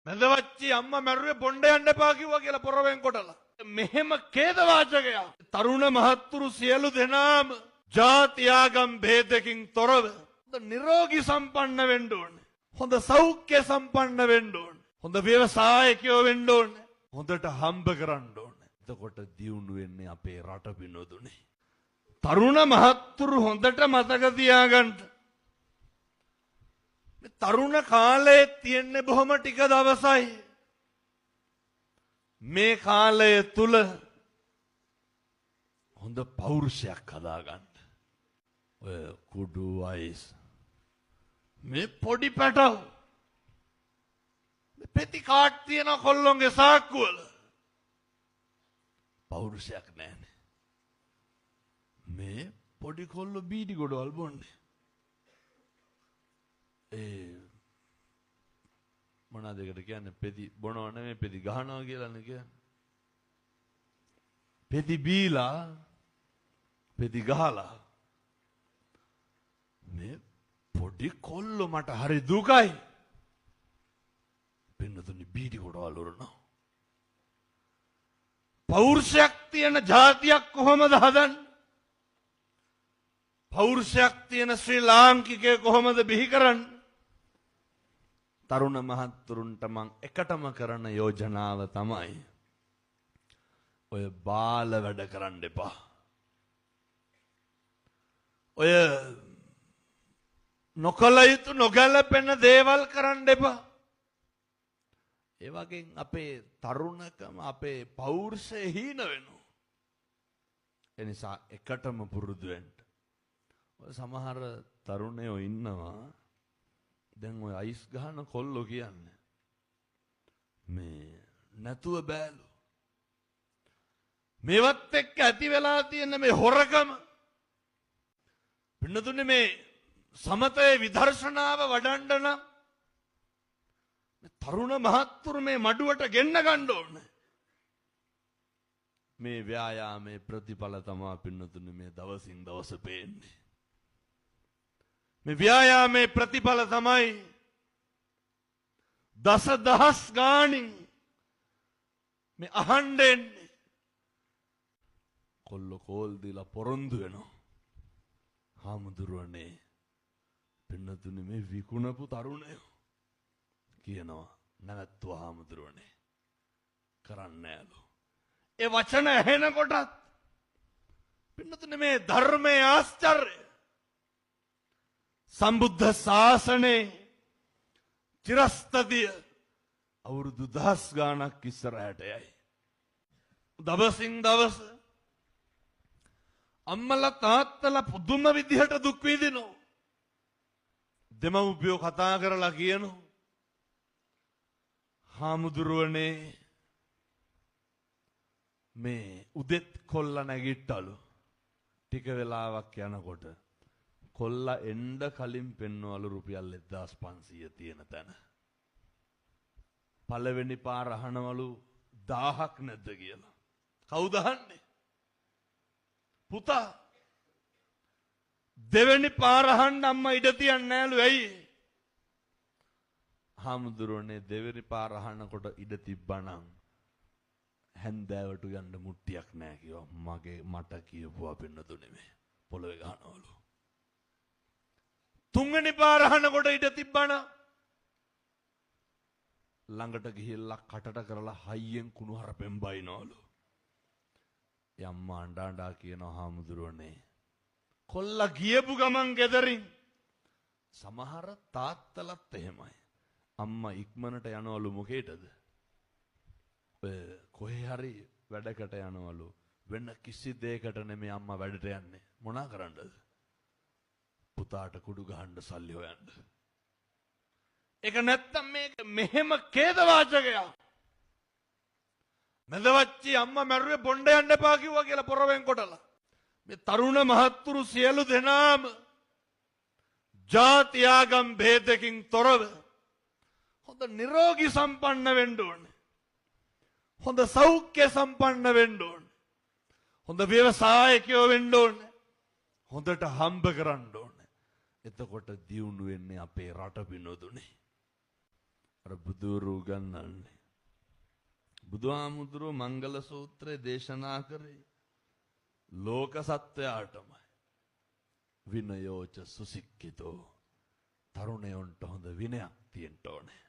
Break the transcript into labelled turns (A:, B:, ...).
A: මැදවච්චි අම්මා මැරුවේ බොණ්ඩ යන්න එපා කිව්වා කියලා පොරවෙන් කොටලා. මෙහෙම ඛේද වාචකයක්. තරුණ මහත්තුරු සියලු දෙනාම ජාති ආගම් භේදකින් තොරව හොඳ නිරෝගී සම්පන්න වෙන්න ඕනේ. හොඳ සෞඛ්‍ය සම්පන්න වෙන්න ඕනේ. හොඳ ව්‍යවසායකයෝ වෙන්න ඕනේ. හොඳට හම්බ කරන්න ඕනේ. එතකොට දියුණු වෙන්නේ අපේ රට පිනොදුනේ. තරුණ මහත්තුරු හොඳට මතක තියාගන්න. තරුණ කාලයේ තියෙන්නේ බොහොම ටික දවසයි. මේ කාලය තුල හොඳ පෞරුෂයක් හදාගන්න. ඔය කුඩු වයස් මේ පොඩි පැටව පෙති කාට් තියෙන කොල්ලොන්ගේ සාක්කුවල පෞරුෂයක් නැහැනේ. මේ පොඩි කොල්ලෝ බීඩි ගොඩවල් බොන්නේ. මොනවාද ඒකට කියන්නේ? පෙති බොනවා නෙමෙයි පෙති ගහනවා කියලානේ කියන්නේ. පෙති බීලා පෙති ගහලා මේ පොඩි කොල්ලෝ මට හරි දුකයි. පින්නතුනි බීඩි ගොඩවල් උරනවා. පෞරුෂයක් තියෙන ජාතියක් කොහොමද හදන්නේ? පෞරුෂයක් තියෙන ශ්‍රී ලාංකිකය කොහොමද බිහි කරන්නේ? තරුණ මහත්තුරුන්ට මං එකටම කරන යෝජනාව තමයි ඔය බාල වැඩ කරන්න එපා. ඔය නොකල යුතු නොගැලපෙන දේවල් කරන්න එපා. ඒ වගේ අපේ තරුණකම අපේ පෞරුෂය හීන වෙනවා. ඒ නිසා එකටම පුරුදු වෙන්න. සමහර තරුණයෝ ඉන්නවා දැන් ඔය අයිස් ගහන කොල්ලෝ කියන්නේ මේ නැතුව බෑලු. මේවත් එක්ක ඇති වෙලා තියෙන මේ හොරකම පින්නතුනේ මේ සමතේ විදර්ශනාව වඩන්න නම් තරුණ මහත්තුරු මේ මඩුවට ගෙන්න ගන්න ඕනේ. මේ ව්‍යායාමයේ ප්‍රතිඵල තමයි පින්නතුනේ මේ දවසින් දවස පේන්නේ. මේ ව්‍යායාමයේ ප්‍රතිඵල තමයි දසදහස් ගාණින් මේ අහන්නේ. කොල්ල කෝල් දීලා පොරොන්දු වෙනවා. හාමුදුරුවනේ පින්නතුනේ මේ විකුණපු තරුණයෝ කියනවා නැවැත්තුවා හාමුදුරුවනේ කරන්නේ නෑලු. ඒ වචන ඇහෙනකොටත් පින්නතුනේ මේ ධර්මයේ ආශ්චර්යය සම්බුද්ධ ශාසනේ චිරස්තතිය අවුරුදු දහස් ගාණක් ඉස්සරහට යයි. දවසින් දවස අම්මලා තාත්තලා පුදුම විදිහට දුක් විඳිනවා. දෙමව්පියෝ කතා කරලා කියනවා හාමුදුරුවනේ මේ උදෙත් කොල්ල නැගිට්ටලු. ටික වෙලාවක් යනකොට කොල්ලා එන්න කලින් පෙන්වවලු රුපියල් 1500 තියෙන තැන. පළවෙනි පාර අහනවලු 1000ක් නැද්ද කියලා. කවුද අහන්නේ? පුතා. දෙවෙනි පාර අහන්න අම්මා ඉඩ තියන්නේ නෑලු. ඇයි? හාමුදුරුවනේ දෙවෙනි පාර අහනකොට ඉඩ තිබ්බනම් හැන්දෑවට යන්න මුට්ටියක් නෑ කිව්වා. මට කියපුවා පින්නතුනේ මේ පොළවේ ගහනවලු. තුන්වෙනි පාර අහනකොට ඉඩ තිබ්බනම් ළඟට ගිහිල්ලා කටට කරලා හයියෙන් කුණු හරපෙන් බයිනවලු. යම්මා අඬා කියනවා හාමුදුරුවනේ කොල්ලා ගියපු ගමන් ගෙදරින් සමහර තාත්තලත් එහෙමයි. අම්මා ඉක්මනට යනවලු මොකේටද? කොහේ හරි වැඩකට යනවලු. වෙන කිසි දෙයකට නෙමෙයි අම්මා වැඩට යන්නේ. මොනා කරන්නද? පුතාට කුඩු ගහන්න සල්ලි හොයන්න. ඒක නැත්තම් මේක මෙහෙම ඛේද වාචකයක්. මැදවච්චි අම්මා මැරුවේ බොණ්ඩ යන්න එපා කිව්වා කියලා පොරවෙන් කොටලා. මේ තරුණ මහත්තුරු සියලු දෙනාම ජාති ආගම් භේදකින් තොරව හොඳ නිරෝගී සම්පන්න වෙන්න ඕනේ. හොඳ සෞඛ්‍ය සම්පන්න වෙන්න ඕනේ. හොඳ ව්‍යවසායකයෝ වෙන්න ඕනේ. හොඳට හම්බ කරන්න ඕනේ. එතකොට දියුණු වෙන්නේ අපේ රට පිනොදුනේ. අර බුදුරු ගන්නන්නේ. බුදුහාමුදුරුවෝ මංගල සූත්‍රය දේශනා කරේ ලෝක සත්වයාටමයි. විනයෝච සුසික්ඛිතෝ. තරුණයන්ට හොඳ විනයක් තියෙන්න ඕනේ.